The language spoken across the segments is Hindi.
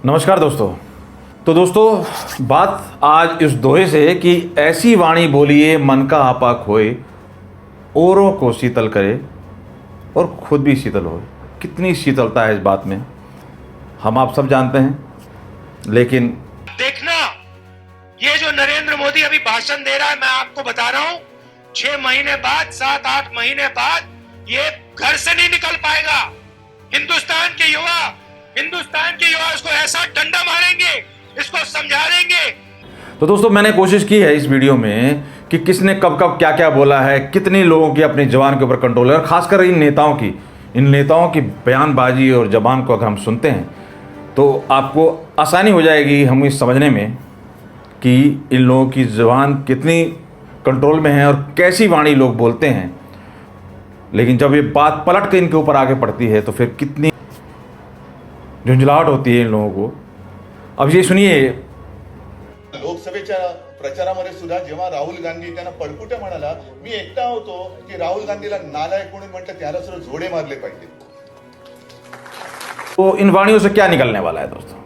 नमस्कार दोस्तों। तो दोस्तों, बात आज इस दोहे से कि ऐसी वाणी बोलिए मन का आपा खोए, औरों को शीतल करे और खुद भी शीतल होए। कितनी शीतलता है इस बात में, हम आप सब जानते हैं। लेकिन देखना, ये जो नरेंद्र मोदी अभी भाषण दे रहा है, मैं आपको बता रहा हूं 6 महीने बाद, 7-8 महीने बाद ये घर से नहीं निकल पाएगा। हिंदुस्तान के युवा इसको ऐसा डंडा मारेंगे, इसको समझा देंगे। तो दोस्तों, मैंने कोशिश की है इस वीडियो में कि किसने कब कब क्या क्या बोला है, कितनी लोगों की अपनी जबान के ऊपर कंट्रोल है, और खासकर इन नेताओं की बयानबाजी और जबान को अगर हम सुनते हैं तो आपको आसानी हो जाएगी हम इस समझने में कि इन लोगों की जबान कितनी कंट्रोल में है और कैसी वाणी लोग बोलते हैं। लेकिन जब ये बात पलट के इनके ऊपर आगे पड़ती है तो फिर कितनी झुंझलाहट होती है इन लोगों को। अब ये सुनिए, लोकसभेच्या प्रचारामध्ये सुद्धा जेव्हा राहुल गांधी त्यांना पडकुटे म्हणाला, मी एकटा होतो की राहुल गांधीला नालायक म्हणून म्हटलं, त्याला सुद्धा झोडे मारले पाहिजे। तो इन वाणियों से क्या निकलने वाला है दोस्तों?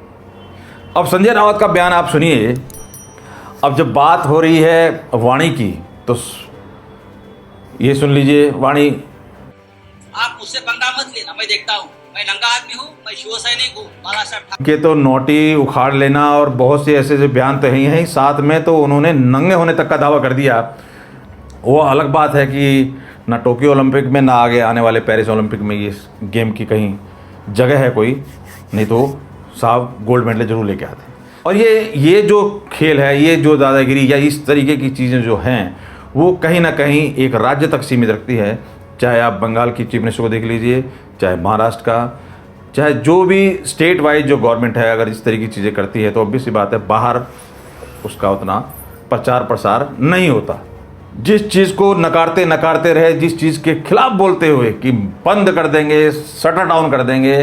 अब संजय राउत का बयान आप सुनिए। अब जब बात हो रही है वाणी की तो ये सुन लीजिए वाणी। आप मुझसे पंगा मत लेना, मैं देखता हूँ, मैं नंगा आदमी हूँ, मैं शिव सैनिक हूँ, बालासाहेब ठाकरे के तो नोटी उखाड़ लेना और बहुत से ऐसे बयान तो हैं। साथ में तो उन्होंने नंगे होने तक का दावा कर दिया। वो अलग बात है कि ना टोक्यो ओलंपिक में ना आगे आने वाले पेरिस ओलंपिक में ये गेम की कहीं जगह है कोई, नहीं तो साहब गोल्ड मेडल जरूर लेके आते। और ये जो खेल है, ये जो दादागिरी या इस तरीके की चीज़ें जो हैं, वो कहीं ना कहीं एक राज्य तक सीमित रखती है। चाहे आप बंगाल की चीफ मिनिस्टर को देख लीजिए, चाहे महाराष्ट्र का, चाहे जो भी स्टेट वाइज जो गवर्नमेंट है, अगर इस तरह की चीज़ें करती है तो ऑब्वियस सी बात है बाहर उसका उतना प्रचार प्रसार नहीं होता। जिस चीज़ को नकारते रहे, जिस चीज़ के खिलाफ बोलते हुए कि बंद कर देंगे, शटर डाउन कर देंगे।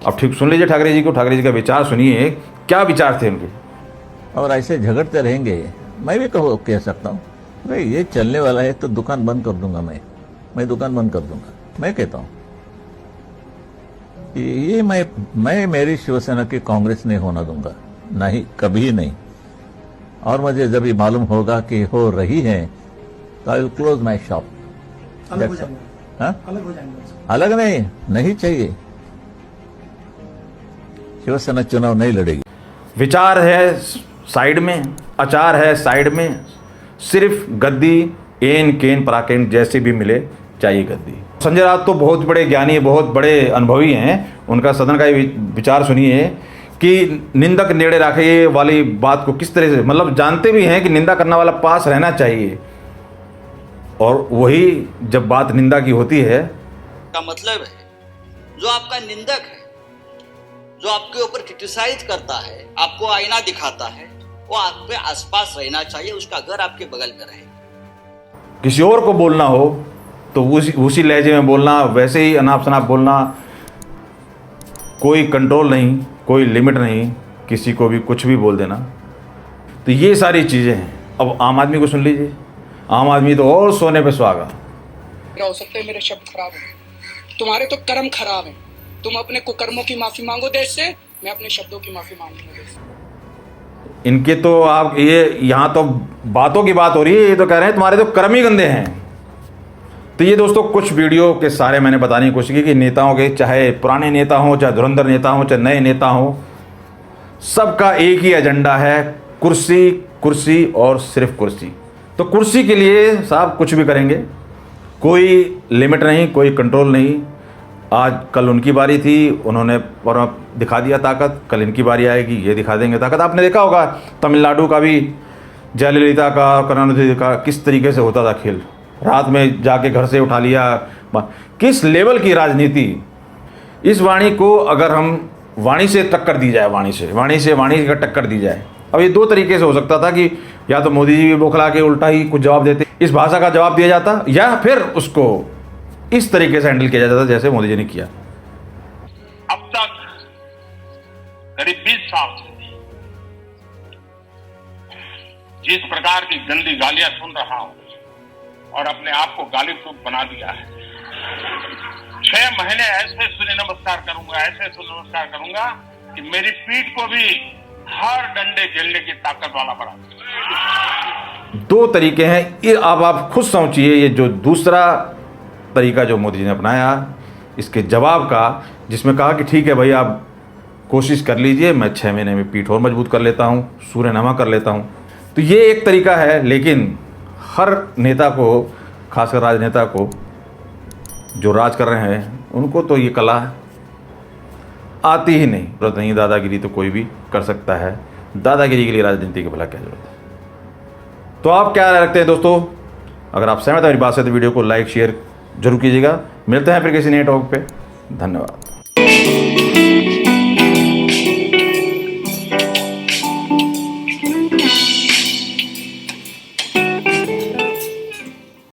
अब ठीक सुन लीजिए ठाकरे जी को, ठाकरे जी का विचार सुनिए, क्या विचार थे उनके। और ऐसे झगड़ते रहेंगे, मैं भी कह सकता हूँ भाई ये चलने वाला है तो दुकान बंद कर दूंगा, मैं दुकान बंद कर दूंगा। मैं कहता हूँ ये मैं मेरी शिवसेना की कांग्रेस नहीं होना दूंगा, नहीं, कभी नहीं। और मुझे जब भी मालूम होगा कि हो रही है तो I will close my shop. अलग हो जाएंगे। अलग नहीं चाहिए। शिवसेना चुनाव नहीं लड़ेगी। विचार है साइड में, आचार है साइड में, सिर्फ गद्दी एन केन पराकेन जैसे भी मिले चाहिए गद्दी। संजय राउत तो बहुत बड़े ज्ञानी, बहुत बड़े अनुभवी हैं। उनका सदन का ये विचार सुनिए कि निंदक नेड़े राखे वाली बात को किस तरह से, मतलब जानते भी हैं कि निंदा करने वाला पास रहना चाहिए, और वही जब बात निंदा की होती है का मतलब है जो आपका निंदक है, जो आपके ऊपर क्रिटिसाइज करता है, आपको आईना दिखाता है, वो आपके आसपास रहना चाहिए, उसका घर आपके बगल में रहे। किसी और को बोलना हो तो उसी लहजे में बोलना, वैसे ही अनाप शनाप बोलना, कोई कंट्रोल नहीं, कोई लिमिट नहीं, किसी को भी कुछ भी बोल देना। तो ये सारी चीज़ें हैं। अब आम आदमी को सुन लीजिए। आम आदमी तो और सोने पे सुहागा। हो सकता है मेरे शब्द खराब हो, तुम्हारे तो कर्म खराब हैं। तुम अपने कुकर्मों की माफी मांगो देश से, मैं अपने शब्दों की माफी मांगूंगा देश से। इनके तो आप ये यहाँ तो बातों की बात हो रही है, ये तो कह रहे हैं तुम्हारे तो कर्म ही गंदे हैं। तो ये दोस्तों कुछ वीडियो के सारे मैंने बताने की कोशिश की कि नेताओं के, चाहे पुराने नेता हों, चाहे धुरंधर नेता हों, चाहे नए नेता हों, सबका एक ही एजेंडा है, कुर्सी कुर्सी और सिर्फ कुर्सी। तो कुर्सी के लिए साहब कुछ भी करेंगे, कोई लिमिट नहीं, कोई कंट्रोल नहीं। आज कल उनकी बारी थी, उन्होंने दिखा दिया ताकत, कल इनकी बारी आएगी, ये दिखा देंगे ताकत। आपने देखा होगा तमिलनाडु का भी, जयललिता का, करुणानिधि का किस तरीके से होता था खेल। रात में जाके घर से उठा लिया। किस लेवल की राजनीति। इस वाणी को अगर हम वाणी से टक्कर दी जाए, वाणी का टक्कर दी जाए। अब ये दो तरीके से हो सकता था कि या तो मोदी जी भी बौखला के उल्टा ही कुछ जवाब देते, इस भाषा का जवाब दिया जाता, या फिर उसको इस तरीके से हैंडल किया जाता जैसे मोदी जी ने किया। अब तक करीब 20 साल से जिस प्रकार की गंदी गालियां सुन रहा हूं और अपने आप को गाली प्रूफ बना दिया है, 6 महीने ऐसे सूर्य नमस्कार करूंगा कि मेरी पीठ को भी हर डंडे झेलने की ताकत वाला बना। दो तरीके हैं ये, अब आप खुद सोचिए। ये जो दूसरा तरीका जो मोदी जी ने अपनाया इसके जवाब का, जिसमें कहा कि ठीक है भाई आप कोशिश कर लीजिए, मैं 6 महीने में पीठ और मजबूत कर लेता हूँ, सूर्यनमा कर लेता हूँ। तो ये एक तरीका है, लेकिन हर नेता को, खासकर राजनेता को जो राज कर रहे हैं, उनको तो ये कला आती ही नहीं। जरूरत नहीं, दादागिरी तो कोई भी कर सकता है। दादागिरी के लिए राजनीति की भला क्या जरूरत है। तो आप क्या रखते हैं दोस्तों? अगर आप सहमत हैं मेरी बात से तो वीडियो को लाइक शेयर जरूर कीजिएगा। मिलते हैं फिर किसी नए टॉपिक पे। धन्यवाद।